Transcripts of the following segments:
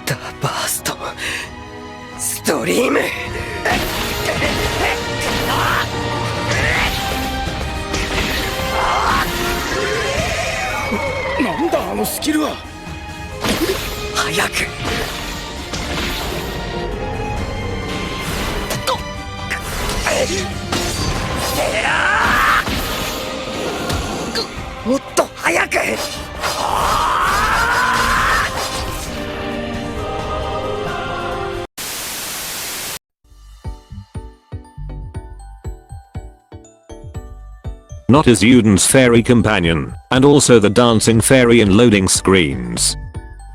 スターバーストストリーム。なんだあのスキルは。早く。もっと早く。Not as Yuden's fairy companion, and also the dancing fairy in loading screens.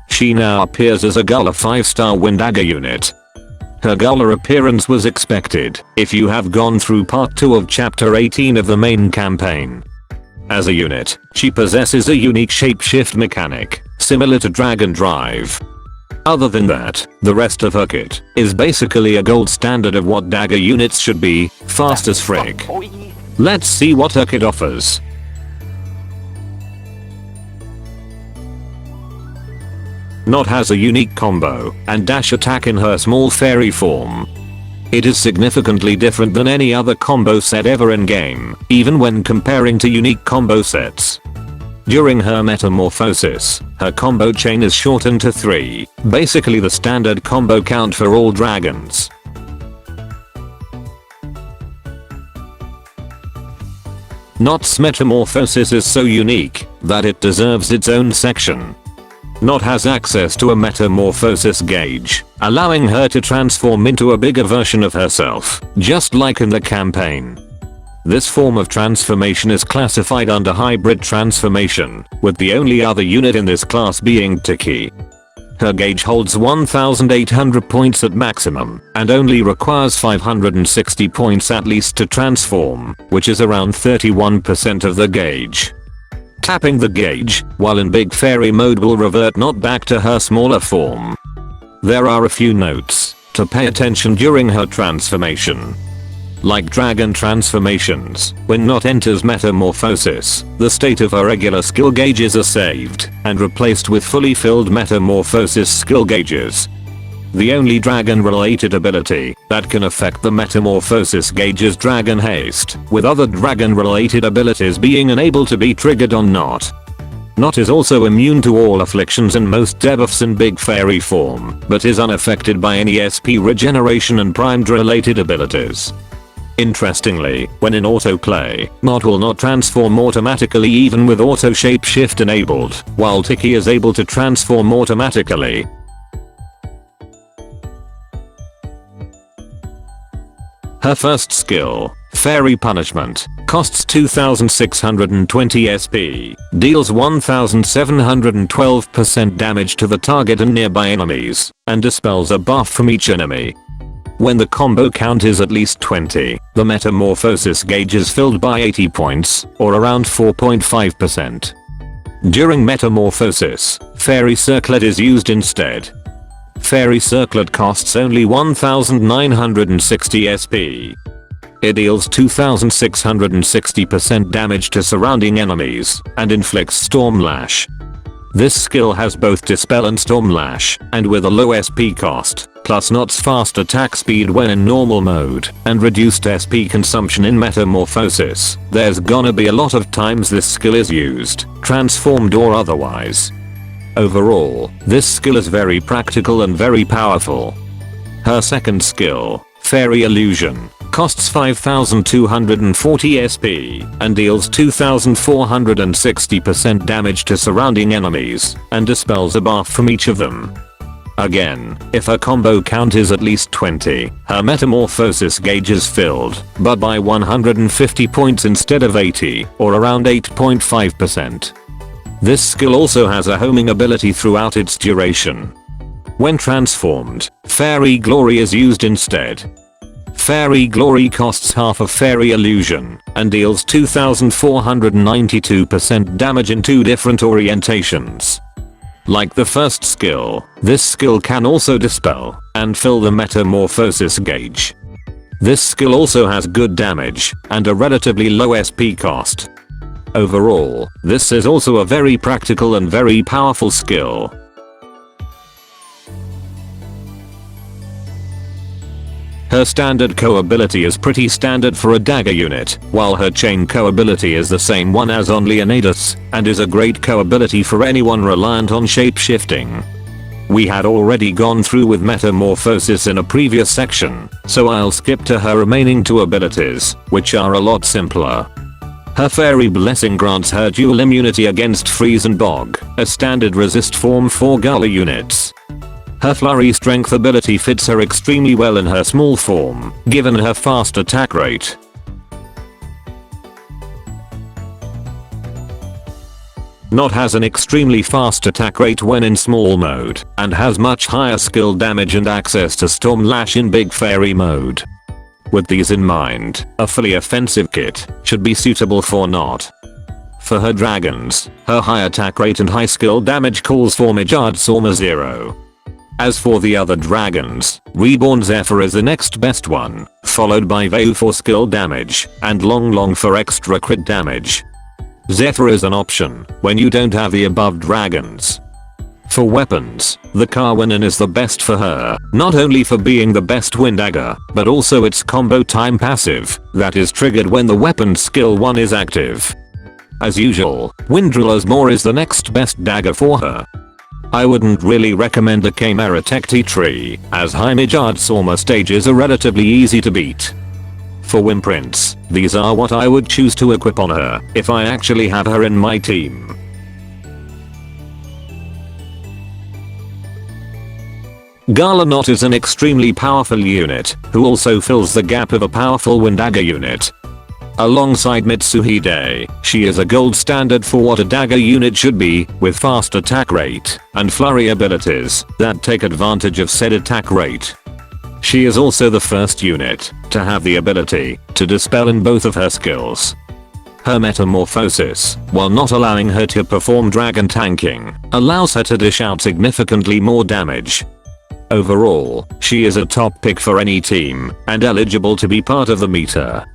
She now appears as a Gala 5-star Windagger unit. Her Gala appearance was expected if you have gone through part 2 of chapter 18 of the main campaign. As a unit, she possesses a unique shapeshift mechanic, similar to Dragon Drive. Other than that, the rest of her kit is basically a gold standard of what dagger units should be, fast as frick. Let's see what her kit offers. Not has a unique combo and dash attack in her small fairy form. It is significantly different than any other combo set ever in game, even when comparing to unique combo sets. During her metamorphosis, her combo chain is shortened to 3, basically the standard combo count for all dragons. Not's metamorphosis is so unique that it deserves its own section. Not has access to a metamorphosis gauge, allowing her to transform into a bigger version of herself, just like in the campaign. This form of transformation is classified under hybrid transformation, with the only other unit in this class being Tiki. Her gauge holds 1800 points at maximum, and only requires 560 points at least to transform, which is around 31% of the gauge. Tapping the gauge, while in Big Fairy mode, will revert Not back to her smaller form. There are a few notes to pay attention during her transformation. Like dragon transformations, when Not enters metamorphosis, the state of her regular skill gauges are saved and replaced with fully filled metamorphosis skill gauges. The only dragon related ability that can affect the metamorphosis gauge is Dragon Haste, with other dragon related abilities being unable to be triggered on Not. Not is also immune to all afflictions and most debuffs in Big Fairy form, but is unaffected by any SP regeneration and primed related abilities. Interestingly, when in autoplay, Not will not transform automatically even with auto shapeshift enabled, while Tiki is able to transform automatically. Her first skill, Fairy Punishment, costs 2620 SP, deals 1712% damage to the target and nearby enemies, and dispels a buff from each enemy. When the combo count is at least 20, the metamorphosis gauge is filled by 80 points, or around 4.5%. During metamorphosis, Fairy Circlet is used instead. Fairy Circlet costs only 1960 SP. It deals 2660% damage to surrounding enemies, and inflicts Stormlash. This skill has both Dispel and Stormlash, and with a low SP cost, plus Not's fast attack speed when in normal mode, and reduced SP consumption in metamorphosis, there's gonna be a lot of times this skill is used, transformed or otherwise. Overall, this skill is very practical and very powerful. Her second skill, Fairy Illusion, costs 5240 SP, and deals 2460% damage to surrounding enemies, and dispels a buff from each of them. Again, if her combo count is at least 20, her metamorphosis gauge is filled, but by 150 points instead of 80, or around 8.5%. This skill also has a homing ability throughout its duration. When transformed, Fairy Glory is used instead. Fairy Glory costs half of Fairy Illusion, and deals 2492% damage in 2 different orientations. Like the first skill, this skill can also dispel and fill the metamorphosis gauge. This skill also has good damage and a relatively low SP cost. Overall, this is also a very practical and very powerful skill. Her standard co ability is pretty standard for a dagger unit, while her chain co ability is the same one as on Leonidas, and is a great co ability for anyone reliant on shape-shifting. We had already gone through with Metamorphosis in a previous section, so I'll skip to her remaining 2 abilities, which are a lot simpler. Her Fairy Blessing grants her dual immunity against Freeze and Bog, a standard resist form for Gala units. Her Flurry Strength ability fits her extremely well in her small form, given her fast attack rate. Not has an extremely fast attack rate when in small mode, and has much higher skill damage and access to Stormlash in big fairy mode. With these in mind, a fully offensive kit should be suitable for Not. For her dragons, her high attack rate and high skill damage calls for Mijard Sorma 0. As for the other dragons, Reborn Zephyr is the next best one, followed by Veu for skill damage, and Long for extra crit damage. Zephyr is an option when you don't have the above dragons. For weapons, the Carwinin is the best for her, not only for being the best wind dagger, but also its combo time passive, that is triggered when the weapon's skill 1 is active. As usual, Windriller's Maw is the next best dagger for her. I wouldn't really recommend the Chimera Tekti tree, as high Mijard Sorma stages are relatively easy to beat. For Wimprints, these are what I would choose to equip on her if I actually have her in my team. Gala Notte is an extremely powerful unit, who also fills the gap of a powerful wind dagger unit. Alongside Mitsuhide, she is a gold standard for what a dagger unit should be, with fast attack rate and flurry abilities that take advantage of said attack rate. She is also the first unit to have the ability to dispel in both of her skills. Her Metamorphosis, while not allowing her to perform dragon tanking, allows her to dish out significantly more damage. Overall, she is a top pick for any team and eligible to be part of the meta.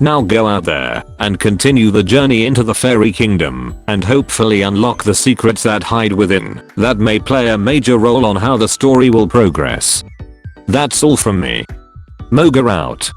Now go out there and continue the journey into the fairy kingdom and hopefully unlock the secrets that hide within that may play a major role on how the story will progress. That's all from me. Moga out.